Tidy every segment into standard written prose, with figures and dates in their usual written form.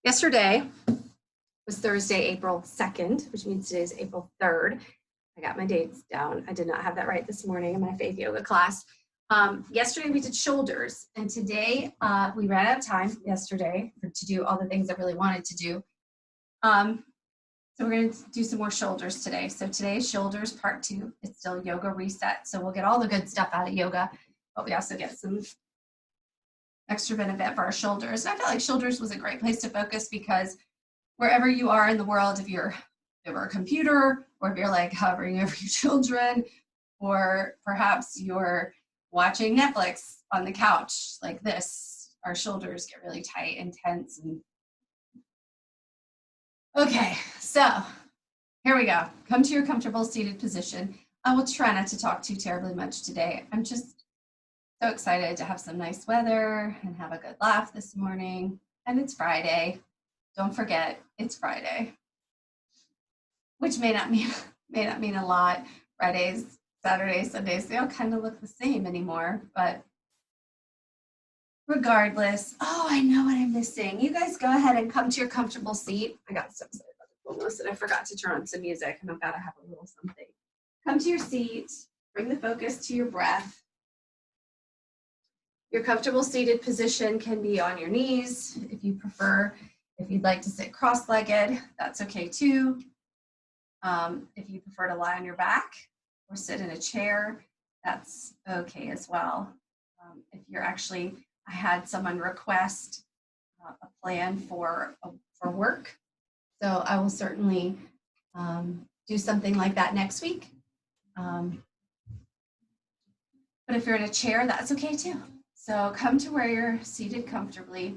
Yesterday was Thursday, April 2nd, which means today is April 3rd. I got my dates down. I did not have that right this morning in my faith yoga class. Yesterday we did shoulders, and today we ran out of time yesterday to do all the things I really wanted to do. So we're going to do some more shoulders today. So today's shoulders part 2. It's still yoga reset. So we'll get all the good stuff out of yoga, but we also get some extra benefit for our shoulders. And I felt like shoulders was a great place to focus because wherever you are in the world, if you're over a computer, or if you're like hovering over your children, or perhaps you're watching Netflix on the couch like this, our shoulders get really tight and tense. Okay, so here we go. Come to your comfortable seated position. I will try not to talk too terribly much today. I'm just so excited to have some nice weather and have a good laugh this morning. And it's Friday. Don't forget, it's Friday, which may not mean a lot. Fridays, Saturdays, Sundays, they all kind of look the same anymore, but regardless, oh, I know what I'm missing. You guys go ahead and come to your comfortable seat. I got so excited about the fullness that I forgot to turn on some music, and I've got to have a little something. Come to your seat, bring the focus to your breath. Your comfortable seated position can be on your knees if you prefer. If you'd like to sit cross-legged, that's okay too. If you prefer to lie on your back or sit in a chair, that's okay as well. If you're actually, I had someone request a plan for work, so I will certainly do something like that next week. But if you're in a chair, that's okay too. So come to where you're seated comfortably.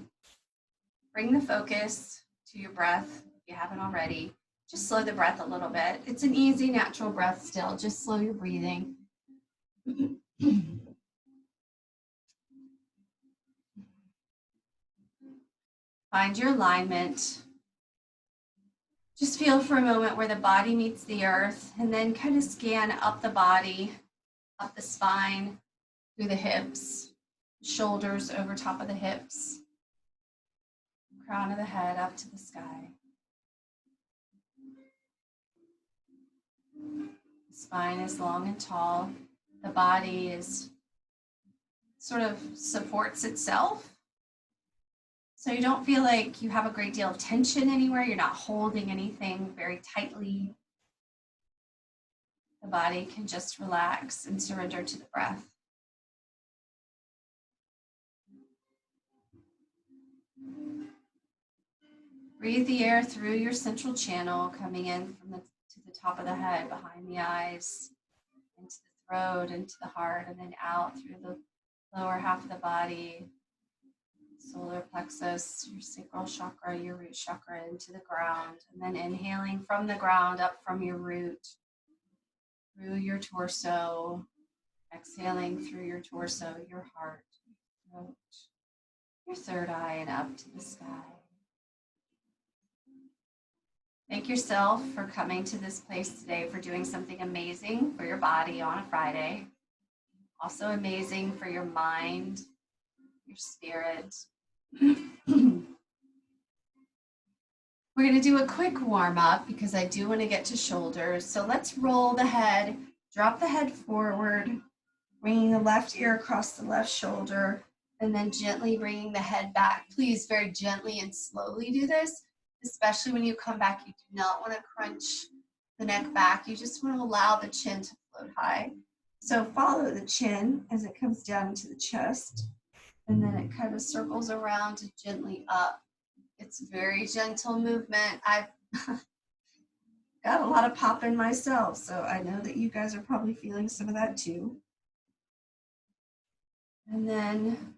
Bring the focus to your breath if you haven't already. Just slow the breath a little bit. It's an easy, natural breath still. Just slow your breathing. Find your alignment. Just feel for a moment where the body meets the earth, and then kind of scan up the body, up the spine, through the hips, shoulders over top of the hips, crown of the head up to the sky. The spine is long and tall. The body is sort of supports itself. So you don't feel like you have a great deal of tension anywhere. You're not holding anything very tightly. The body can just relax and surrender to the breath. Breathe the air through your central channel, coming in from to the top of the head, behind the eyes, into the throat, into the heart, and then out through the lower half of the body, solar plexus, your sacral chakra, your root chakra, into the ground, and then inhaling from the ground up from your root, through your torso, exhaling through your torso, your heart, your throat, your third eye, and up to the sky. Thank yourself for coming to this place today, for doing something amazing for your body on a Friday. Also amazing for your mind, your spirit. We're going to do a quick warm up because I do want to get to shoulders. So let's roll the head, drop the head forward, bringing the left ear across the left shoulder, and then gently bringing the head back. Please very gently and slowly do this. Especially when you come back, you do not want to crunch the neck back. You just want to allow the chin to float high. So follow the chin as it comes down into the chest, and then it kind of circles around to gently up. It's a very gentle movement. I've got a lot of pop in myself, so I know that you guys are probably feeling some of that too. And then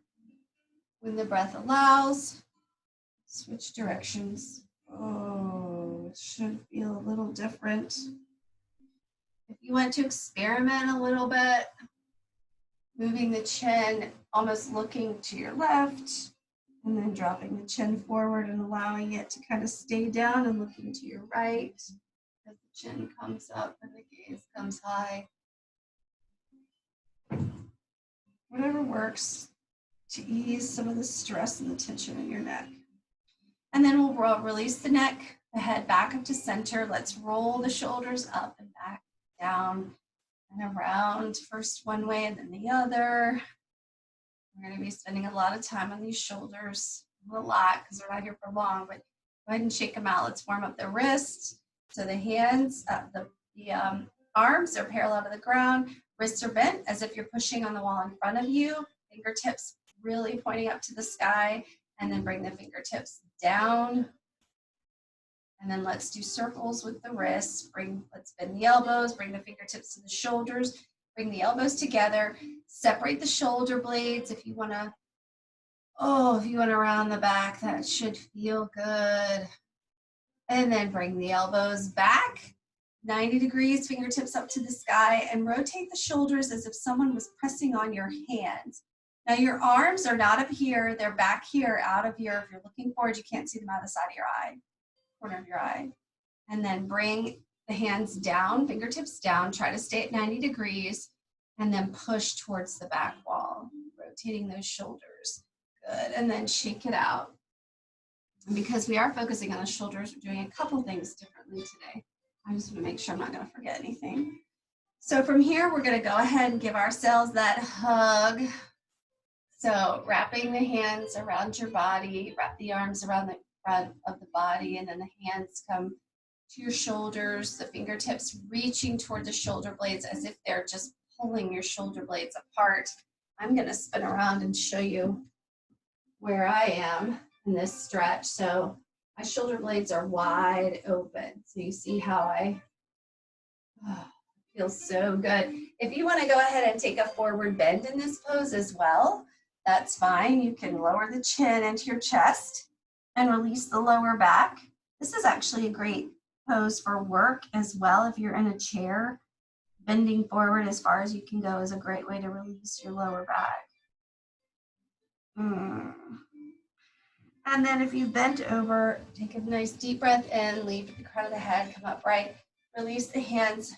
when the breath allows, switch directions. Oh, it should feel a little different. If you want to experiment a little bit, moving the chin, almost looking to your left, and then dropping the chin forward and allowing it to kind of stay down and looking to your right as the chin comes up and the gaze comes high. Whatever works to ease some of the stress and the tension in your neck. And then we'll release the neck, the head back up to center. Let's roll the shoulders up and back, down and around. First one way and then the other. We're going to be spending a lot of time on these shoulders. A lot because we're not here for long, but go ahead and shake them out. Let's warm up the wrists. So the hands, the arms are parallel to the ground. Wrists are bent as if you're pushing on the wall in front of you. Fingertips really pointing up to the sky. And then bring the fingertips down. And then let's do circles with the wrists. Let's bend the elbows, bring the fingertips to the shoulders, bring the elbows together, separate the shoulder blades if you want to. Oh, if you want to round the back, that should feel good. And then bring the elbows back, 90 degrees, fingertips up to the sky, and rotate the shoulders as if someone was pressing on your hands. Now your arms are not up here, they're back here, out of here. If you're looking forward, you can't see them out of the side of your eye, corner of your eye. And then bring the hands down, fingertips down, try to stay at 90 degrees, and then push towards the back wall, rotating those shoulders. Good, and then shake it out. And because we are focusing on the shoulders, we're doing a couple things differently today. I just want to make sure I'm not going to forget anything. So from here, we're going to go ahead and give ourselves that hug. So wrapping the hands around your body, wrap the arms around the front of the body, and then the hands come to your shoulders, the fingertips reaching toward the shoulder blades as if they're just pulling your shoulder blades apart. I'm going to spin around and show you where I am in this stretch. So my shoulder blades are wide open. So you see how I feel so good. If you want to go ahead and take a forward bend in this pose as well, that's fine. You can lower the chin into your chest and release the lower back. This is actually a great pose for work as well. If you're in a chair, bending forward as far as you can go is a great way to release your lower back. And then if you bent over, take a nice deep breath in, leave the crown of the head, come upright, release the hands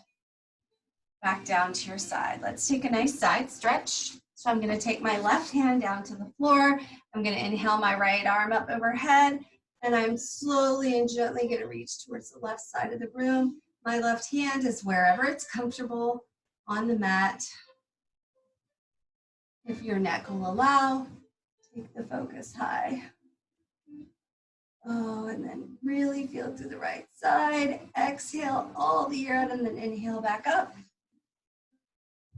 back down to your side. Let's take a nice side stretch. So I'm going to take my left hand down to the floor. I'm going to inhale my right arm up overhead, and I'm slowly and gently going to reach towards the left side of the room. My left hand is wherever it's comfortable on the mat. If your neck will allow, take the focus high. Oh, and then really feel through the right side. Exhale all the air out and then inhale back up.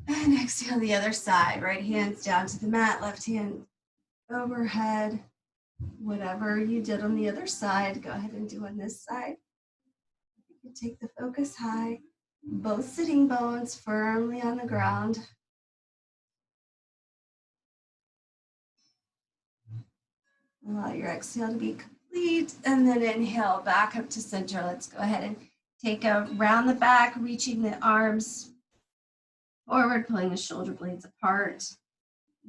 And exhale the other side. Right hand's down to the mat, left hand overhead. Whatever you did on the other side, go ahead and do on this side. You can take the focus high. Both sitting bones firmly on the ground. Allow your exhale to be complete, and then inhale back up to center. Let's go ahead and take a round the back, reaching the arms forward, pulling the shoulder blades apart.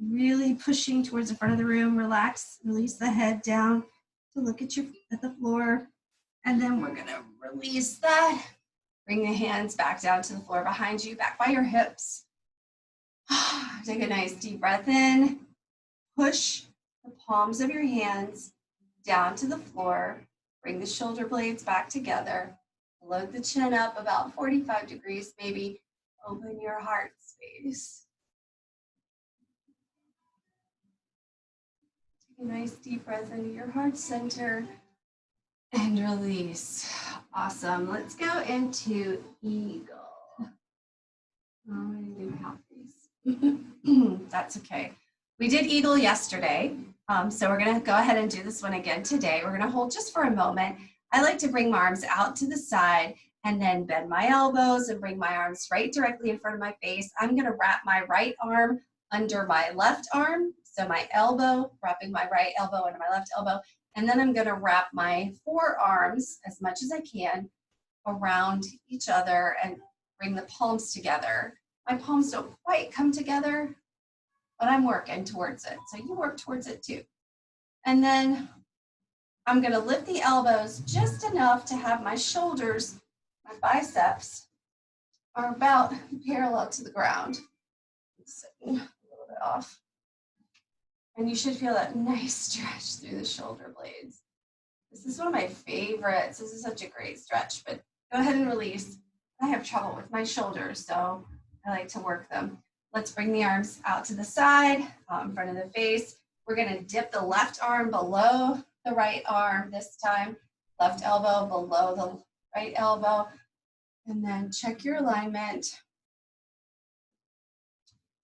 Really pushing towards the front of the room. Relax, release the head down to look at the floor. And then we're gonna release that. Bring the hands back down to the floor behind you, back by your hips. Take a nice deep breath in. Push the palms of your hands down to the floor. Bring the shoulder blades back together. Float the chin up about 45 degrees, maybe open your heart space. Take a nice deep breath into your heart center and release. Awesome. Let's go into eagle. Oh, I didn't count these. That's okay. We did eagle yesterday. So we're going to go ahead and do this one again today. We're going to hold just for a moment. I like to bring my arms out to the side and then bend my elbows and bring my arms right directly in front of my face. I'm going to wrap my right arm under my left arm. So my elbow, wrapping my right elbow under my left elbow. And then I'm going to wrap my forearms as much as I can around each other and bring the palms together. My palms don't quite come together, but I'm working towards it. So you work towards it too. And then I'm going to lift the elbows just enough to have my shoulders, my biceps are about parallel to the ground. Sitting a little bit off. And you should feel that nice stretch through the shoulder blades. The This is one of my favorites. This is such a great stretch, but go ahead and release. I have trouble with my shoulders, so I like to work them. Let's bring the arms out to the side, out in front of the face. We're gonna dip the left arm below the right arm this time, left elbow below the right elbow, and then check your alignment.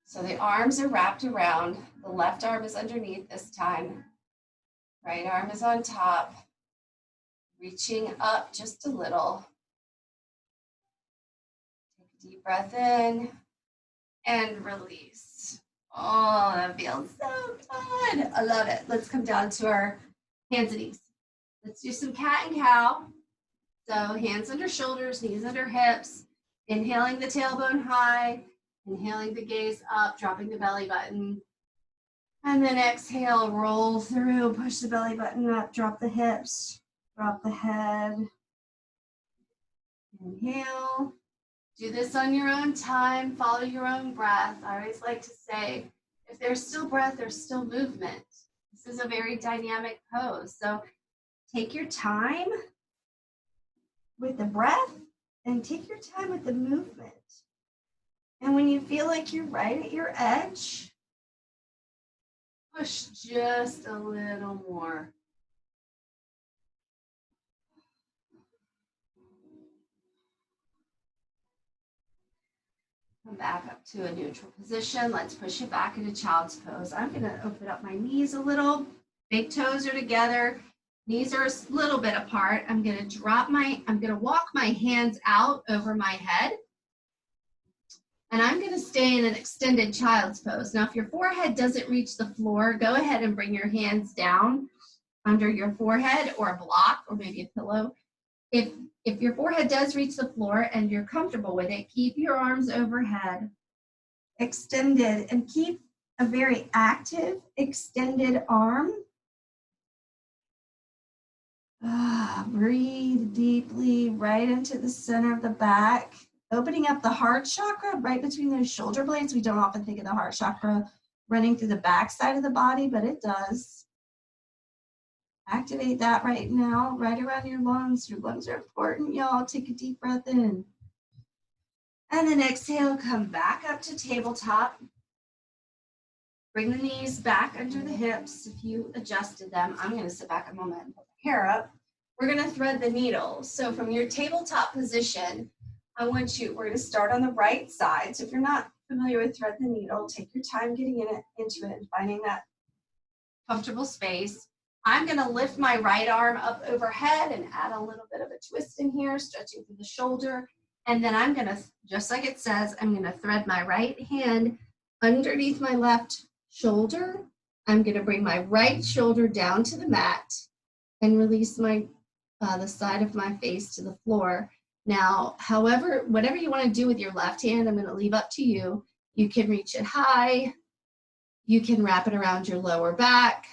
So the arms are wrapped around, the left arm is underneath this time, right arm is on top, reaching up just a little. Take a deep breath in and release. Oh, that feels so good. I love it. Let's come down to our hands and knees. Let's do some cat and cow. So hands under shoulders, knees under hips, inhaling the tailbone high, inhaling the gaze up, dropping the belly button. And then exhale, roll through, push the belly button up, drop the hips, drop the head. Inhale. Do this on your own time, follow your own breath. I always like to say, if there's still breath, there's still movement. This is a very dynamic pose. So take your time with the breath and take your time with the movement. And when you feel like you're right at your edge, push just a little more. Come back up to a neutral position. Let's push it back into child's pose. I'm going to open up my knees a little. Big toes are together. Knees are a little bit apart. I'm going to walk my hands out over my head. And I'm going to stay in an extended child's pose. Now, if your forehead doesn't reach the floor, go ahead and bring your hands down under your forehead or a block or maybe a pillow. If your forehead does reach the floor and you're comfortable with it, keep your arms overhead, extended, and keep a very active, extended arm. Breathe deeply right into the center of the back, opening up the heart chakra right between those shoulder blades. We don't often think of the heart chakra running through the back side of the body, but it does. Activate that right now, right around your lungs. Your lungs are important, y'all. Take a deep breath in. And then exhale, come back up to tabletop. Bring the knees back under the hips if you adjusted them. I'm going to sit back a moment and put my hair up. We're going to thread the needle. So from your tabletop position, we're going to start on the right side. So if you're not familiar with thread the needle, take your time getting into it and finding that comfortable space. I'm going to lift my right arm up overhead and add a little bit of a twist in here, stretching through the shoulder. And then I'm going to, just like it says, I'm going to thread my right hand underneath my left shoulder. I'm going to bring my right shoulder down to the mat and release my the side of my face to the floor. Now, whatever you want to do with your left hand, I'm going to leave up to you. You can reach it high. You can wrap it around your lower back.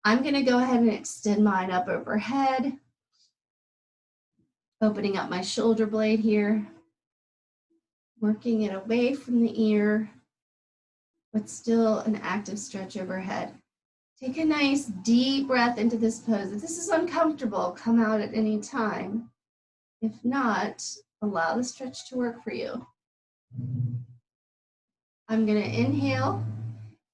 I'm going to go ahead and extend mine up overhead, opening up my shoulder blade here, working it away from the ear, but still an active stretch overhead. Take a nice deep breath into this pose. If this is uncomfortable, come out at any time. If not, allow the stretch to work for you. I'm going to inhale.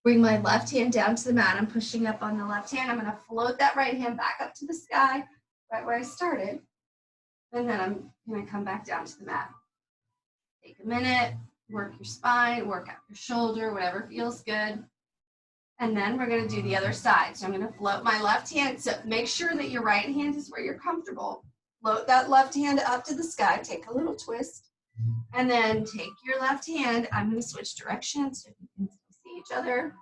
Bring my left hand down to the mat. I'm pushing up on the left hand. I'm going to float that right hand back up to the sky, right where I started. And then I'm going to come back down to the mat. Take a minute, work your spine, work out your shoulder, whatever feels good. And then we're going to do the other side. So I'm going to float my left hand. So make sure that your right hand is where you're comfortable. Float that left hand up to the sky. Take a little twist. And then take your left hand. I'm going to switch directions so you can see each other.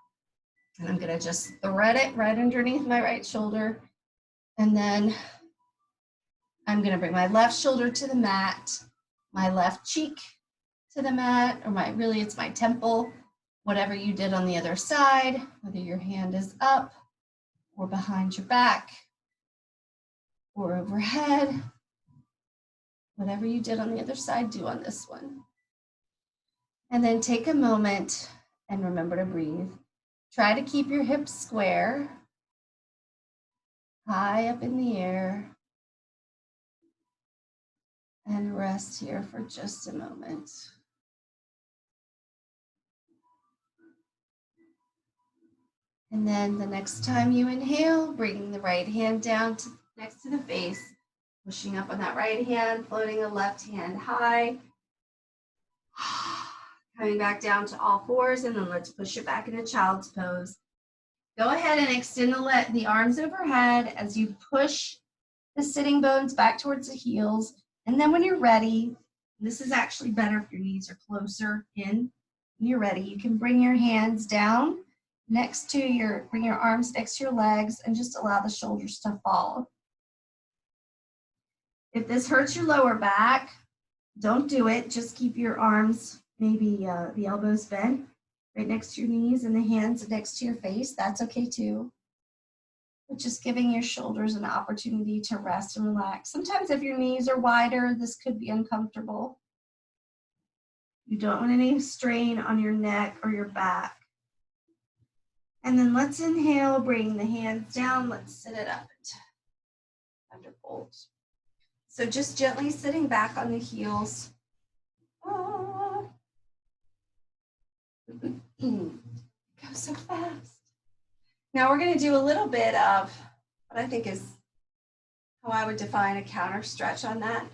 And I'm going to just thread it right underneath my right shoulder. And then I'm going to bring my left shoulder to the mat, my left cheek to the mat, or it's my temple, whatever you did on the other side, whether your hand is up or behind your back or overhead, whatever you did on the other side, do on this one. And then take a moment and remember to breathe. Try to keep your hips square. high up in the air. And rest here for just a moment. And then the next time you inhale, bringing the right hand down next to the face, pushing up on that right hand, floating the left hand high. Coming back down to all fours, and then let's push it back into child's pose. Go ahead and extend the arms overhead as you push the sitting bones back towards the heels. And then when you're ready, this is actually better if your knees are closer in. When you're ready, you can bring your hands down bring your arms next to your legs and just allow the shoulders to fall. If this hurts your lower back, don't do it. Just keep your arms, maybe the elbows bent right next to your knees and the hands next to your face. That's okay too. But just giving your shoulders an opportunity to rest and relax. Sometimes if your knees are wider, this could be uncomfortable. You don't want any strain on your neck or your back. And then let's inhale, bring the hands down. Let's sit it up under fold. So just gently sitting back on the heels. Oh. Go so fast. Now we're going to do a little bit of what I think is how I would define a counter stretch on that.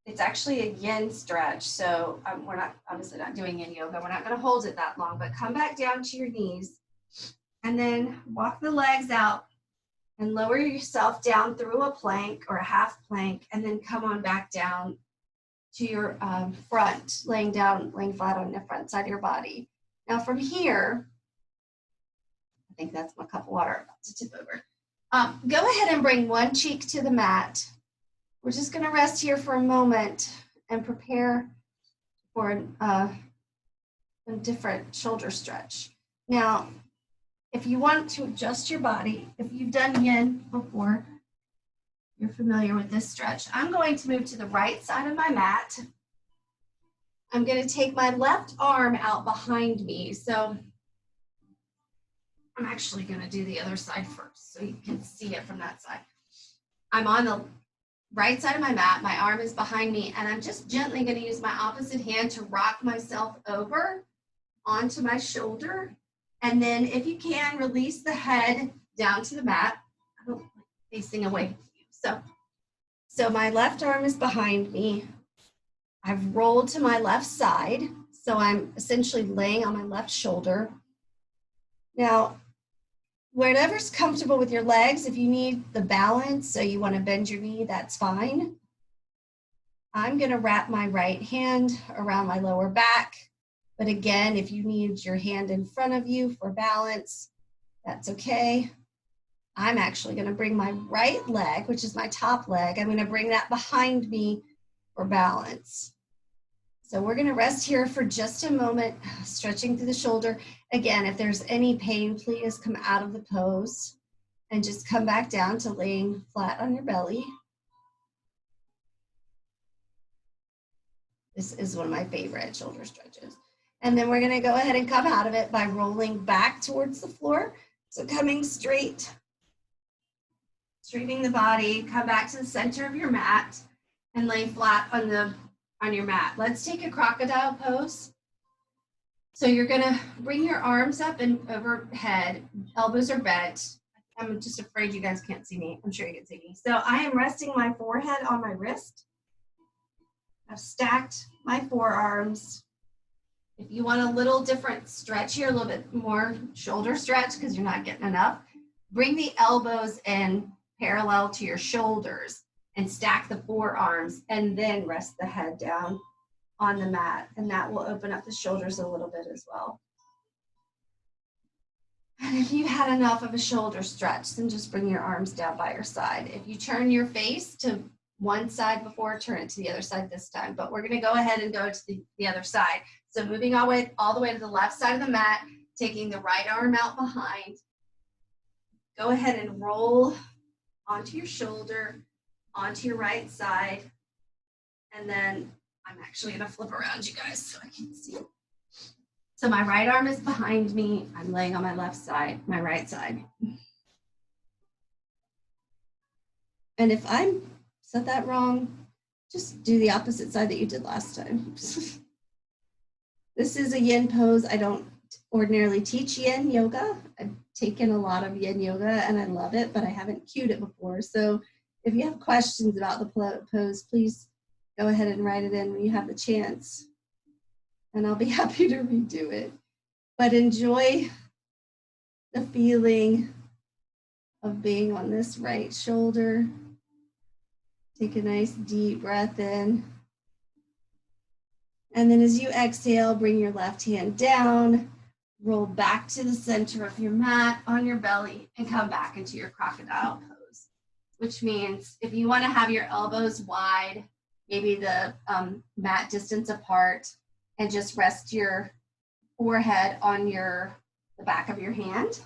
It's actually a yin stretch. So we're not obviously not doing yin yoga. We're not going to hold it that long, but come back down to your knees and then walk the legs out and lower yourself down through a plank or a half plank, and then come on back down to your front, laying flat on the front side of your body. Now from here, I think that's my cup of water about to tip over. Go ahead and bring one cheek to the mat. We're just going to rest here for a moment and prepare for a different shoulder stretch. Now, if you want to adjust your body, if you've done yin before, you're familiar with this stretch. I'm going to move to the right side of my mat. I'm going to take my left arm out behind me. So I'm actually going to do the other side first so you can see it from that side. I'm on the right side of my mat. My arm is behind me, and I'm just gently going to use my opposite hand to rock myself over onto my shoulder. And then if you can, release the head down to the mat. I don't like facing away from you. So my left arm is behind me. I've rolled to my left side. So I'm essentially laying on my left shoulder. Now, whatever's comfortable with your legs, if you need the balance, so you want to bend your knee, that's fine. I'm going to wrap my right hand around my lower back. But again, if you need your hand in front of you for balance, that's okay. I'm actually going to bring my right leg, which is my top leg, I'm going to bring that behind me for balance. So we're going to rest here for just a moment, stretching through the shoulder. Again, if there's any pain, please come out of the pose and just come back down to laying flat on your belly. This is one of my favorite shoulder stretches. And then we're going to go ahead and come out of it by rolling back towards the floor. So coming straight, straightening the body, come back to the center of your mat and lay flat on your mat. Let's take a crocodile pose. So you're going to bring your arms up and overhead, elbows are bent. I'm just afraid you guys can't see me. I'm sure you can see me. So I am resting my forehead on my wrist. I've stacked my forearms. If you want a little different stretch here, a little bit more shoulder stretch because you're not getting enough, bring the elbows in parallel to your shoulders and stack the forearms and then rest the head down on the mat. And that will open up the shoulders a little bit as well. And if you had enough of a shoulder stretch, then just bring your arms down by your side. If you turn your face to one side before, turn it to the other side this time. But we're going to go ahead and go to the other side. So moving all the way to the left side of the mat, taking the right arm out behind. Go ahead and roll onto your shoulder, onto your right side. And then I'm actually going to flip around you guys so I can see. So my right arm is behind me. I'm laying on my left side, my right side. And if I said that wrong, just do the opposite side that you did last time. This is a yin pose. I don't ordinarily teach yin yoga. I've taken a lot of yin yoga and I love it, but I haven't cued it before. So if you have questions about the pose, please go ahead and write it in when you have the chance. And I'll be happy to redo it. But enjoy the feeling of being on this right shoulder. Take a nice deep breath in. And then as you exhale, bring your left hand down, roll back to the center of your mat on your belly and come back into your crocodile pose, which means if you want to have your elbows wide, maybe the mat distance apart, and just rest your forehead on the back of your hand.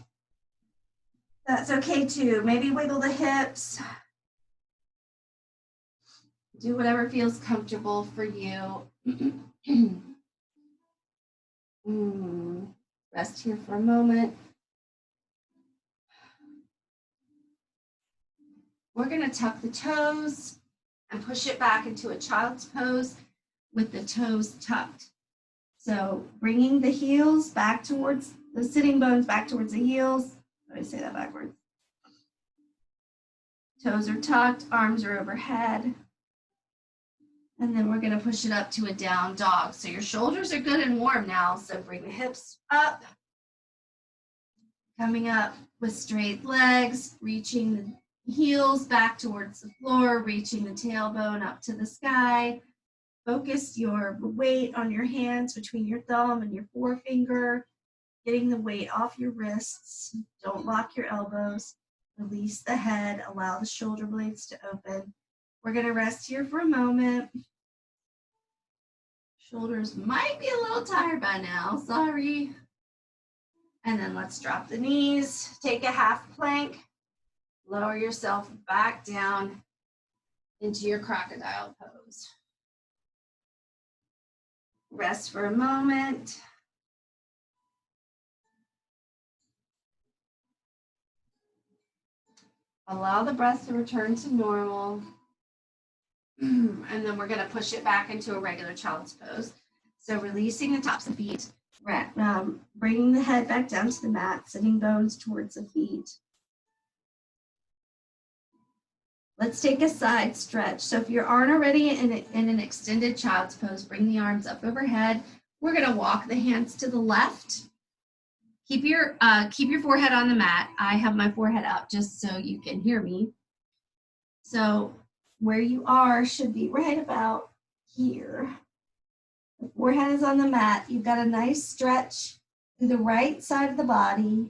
That's okay too. Maybe wiggle the hips. Do whatever feels comfortable for you. Rest here for a moment. We're going to tuck the toes and push it back into a child's pose with the toes tucked. So bringing the heels back towards the sitting bones, back towards the heels. Let me say that backwards. Toes are tucked, arms are overhead. And then we're going to push it up to a down dog. So your shoulders are good and warm now. So bring the hips up. Coming up with straight legs, reaching the heels back towards the floor, reaching the tailbone up to the sky. Focus your weight on your hands between your thumb and your forefinger, getting the weight off your wrists. Don't lock your elbows. Release the head. Allow the shoulder blades to open. We're going to rest here for a moment. Shoulders might be a little tired by now. Sorry. And then let's drop the knees. Take a half plank. Lower yourself back down into your crocodile pose. Rest for a moment. Allow the breath to return to normal. And then we're going to push it back into a regular child's pose. So releasing the tops of the feet, bringing the head back down to the mat, sitting bones towards the feet. Let's take a side stretch. So if you aren't already in an extended child's pose, bring the arms up overhead. We're going to walk the hands to the left. Keep your forehead on the mat. I have my forehead up just so you can hear me. So where you are should be right about here. The forehead is on the mat. You've got a nice stretch through the right side of the body.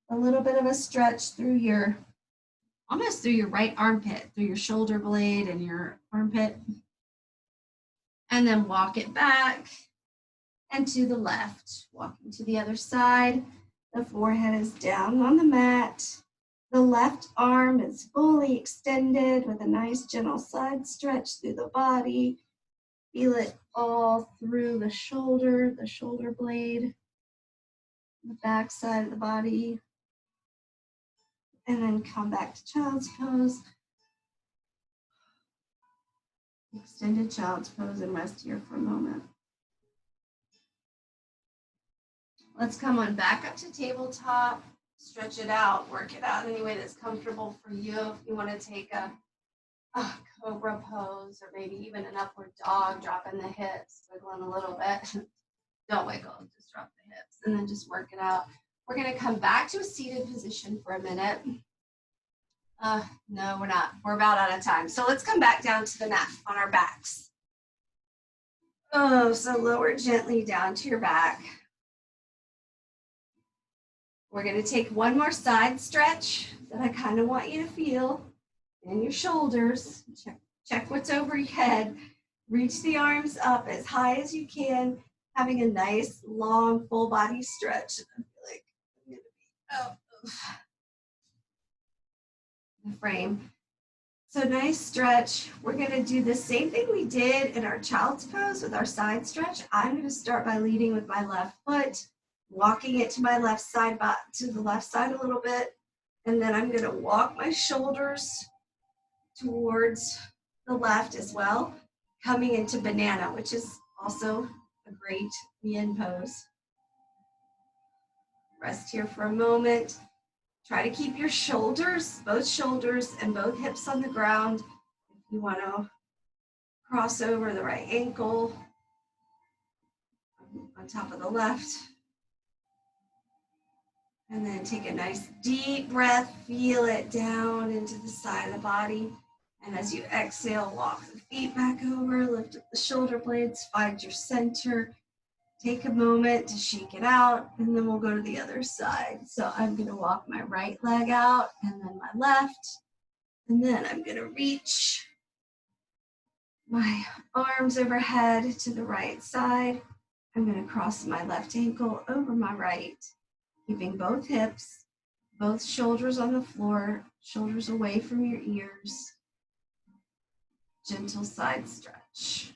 A little bit of a stretch through almost through your right armpit, through your shoulder blade and your armpit. And then walk it back and to the left. Walking to the other side. The forehead is down on the mat. The left arm is fully extended with a nice gentle side stretch through the body. Feel it all through the shoulder blade, the back side of the body. And then come back to child's pose. Extended child's pose and rest here for a moment. Let's come on back up to tabletop. Stretch it out, work it out any way that's comfortable for you. If you want to take a cobra pose or maybe even an upward dog, dropping the hips, wiggling a little bit. Don't wiggle, just drop the hips and then just work it out. We're going to come back to a seated position for a minute. No, we're not. We're about out of time. So let's come back down to the mat on our backs. So lower gently down to your back. We're going to take one more side stretch that I kind of want you to feel in your shoulders. Check what's over your head. Reach the arms up as high as you can, having a nice, long, full body stretch. I feel like I'm going to be out of the frame. So nice stretch. We're going to do the same thing we did in our child's pose with our side stretch. I'm going to start by leading with my left foot, walking it to my left side, to the left side a little bit, and then I'm going to walk my shoulders towards the left as well, coming into banana, which is also a great yin pose. Rest here for a moment. Try to keep your shoulders, both shoulders and both hips on the ground. If you want to cross over the right ankle on top of the left. And then take a nice deep breath, feel it down into the side of the body. And as you exhale, walk the feet back over, lift up the shoulder blades, find your center. Take a moment to shake it out, and then we'll go to the other side. So I'm going to walk my right leg out, and then my left. And then I'm going to reach my arms overhead to the right side. I'm going to cross my left ankle over my right, keeping both hips, both shoulders on the floor, shoulders away from your ears. Gentle side stretch.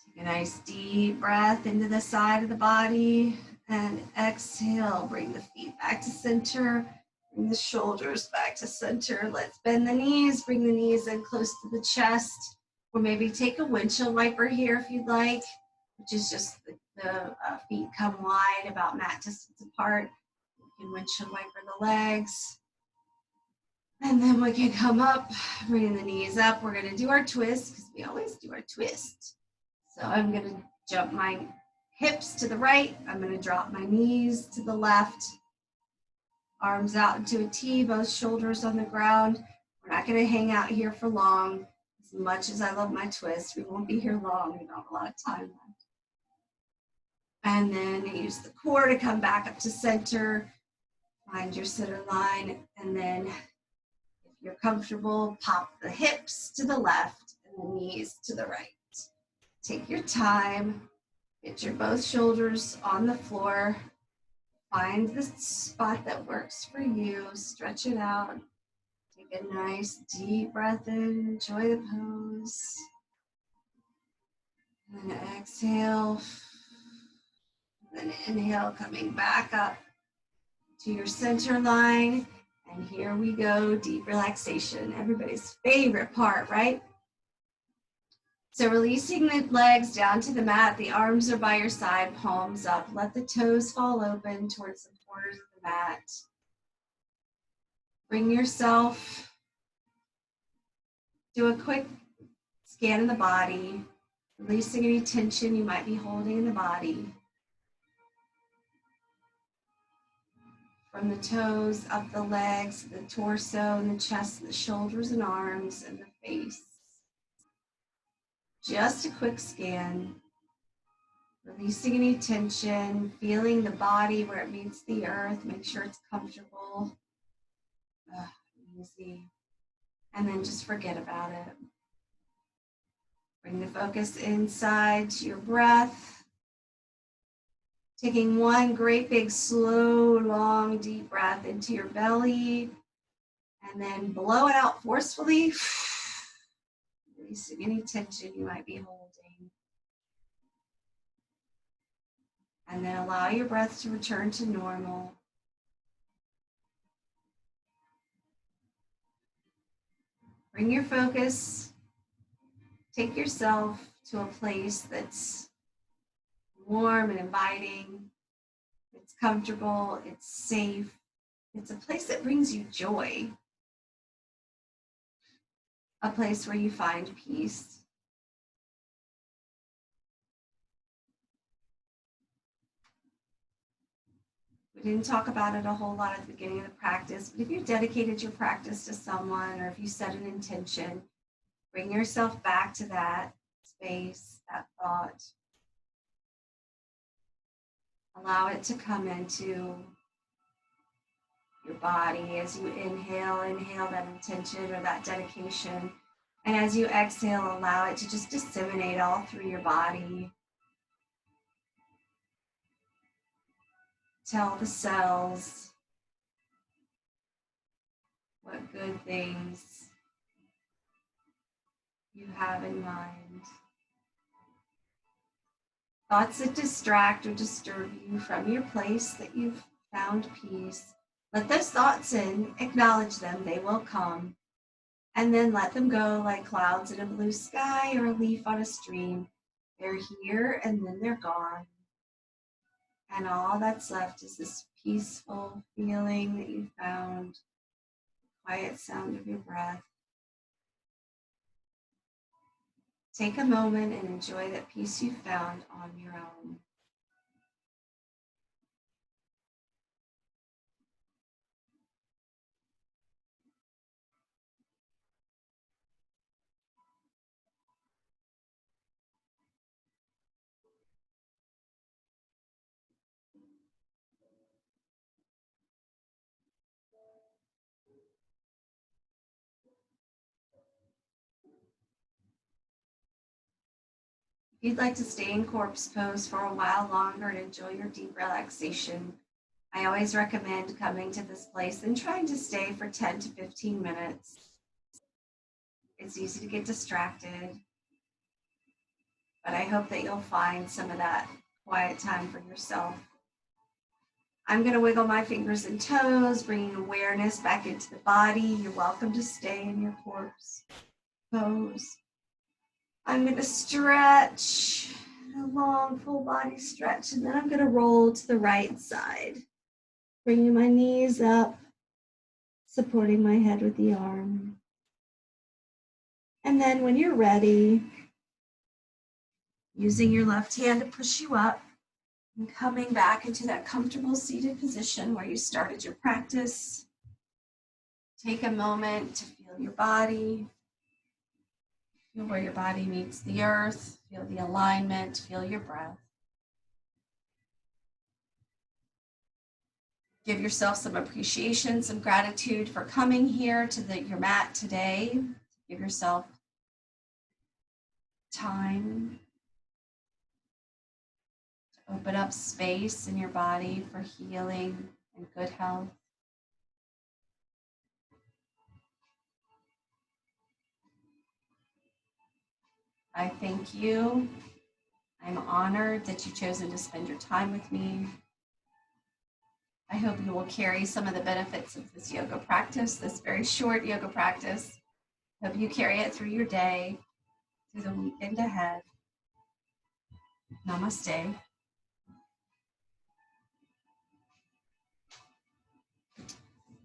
Take a nice deep breath into the side of the body and exhale. Bring the feet back to center. Bring the shoulders back to center. Let's bend the knees. Bring the knees in close to the chest. Or maybe take a windshield wiper here if you'd like, which is just the feet come wide, about mat distance apart. You can windshield wiper the legs. And then we can come up, bringing the knees up. We're going to do our twist because we always do our twist. So I'm going to jump my hips to the right. I'm going to drop my knees to the left. Arms out into a T, both shoulders on the ground. We're not going to hang out here for long. As much as I love my twist, we won't be here long. We don't have a lot of time left. And then use the core to come back up to center. Find your center line. And then if you're comfortable, pop the hips to the left and the knees to the right. Take your time. Get your both shoulders on the floor. Find the spot that works for you. Stretch it out. Take a nice deep breath in. Enjoy the pose. And then exhale. And then inhale, coming back up to your center line. And here we go, deep relaxation. Everybody's favorite part, right? So releasing the legs down to the mat, the arms are by your side, palms up. Let the toes fall open towards the corners of the mat. Bring yourself, do a quick scan of the body, releasing any tension you might be holding in the body. From the toes, up the legs, the torso, and the chest, the shoulders and arms, and the face. Just a quick scan. Releasing any tension, feeling the body where it meets the earth. Make sure it's comfortable. Easy. And then just forget about it. Bring the focus inside to your breath. Taking one great big, slow, long, deep breath into your belly. And then blow it out forcefully. Releasing any tension you might be holding. And then allow your breath to return to normal. Bring your focus. Take yourself to a place that's warm and inviting. It's comfortable. It's safe. It's a place that brings you joy. A place where you find peace. We didn't talk about it a whole lot at the beginning of the practice, but if you dedicated your practice to someone or if you set an intention, bring yourself back to that space, that thought. Allow it to come into your body as you inhale that intention or that dedication. And as you exhale, allow it to just disseminate all through your body. Tell the cells what good things you have in mind. Thoughts that distract or disturb you from your place that you've found peace, Let those thoughts in, acknowledge them, they will come, and then let them go like clouds in a blue sky or a leaf on a stream. They're here and then they're gone. And all that's left is this peaceful feeling that you found, the quiet sound of your breath. Take a moment and enjoy that peace you found on your own. If you'd like to stay in corpse pose for a while longer and enjoy your deep relaxation, I always recommend coming to this place and trying to stay for 10 to 15 minutes. It's easy to get distracted, but I hope that you'll find some of that quiet time for yourself. I'm going to wiggle my fingers and toes, bringing awareness back into the body. You're welcome to stay in your corpse pose. I'm going to stretch, a long full body stretch, and then I'm going to roll to the right side, bringing my knees up, supporting my head with the arm. And then when you're ready, using your left hand to push you up and coming back into that comfortable seated position where you started your practice. Take a moment to feel your body. Feel where your body meets the earth, feel the alignment, feel your breath. Give yourself some appreciation, some gratitude for coming here to your mat today. Give yourself time to open up space in your body for healing and good health. I thank you. I'm honored that you've chosen to spend your time with me. I hope you will carry some of the benefits of this yoga practice, this very short yoga practice. Hope you carry it through your day, through the weekend ahead. Namaste.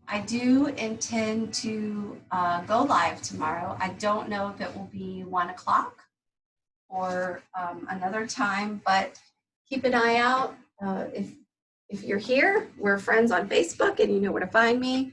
I do intend to go live tomorrow. I don't know if it will be 1 o'clock or another time, but keep an eye out. If you're here, we're friends on Facebook and you know where to find me.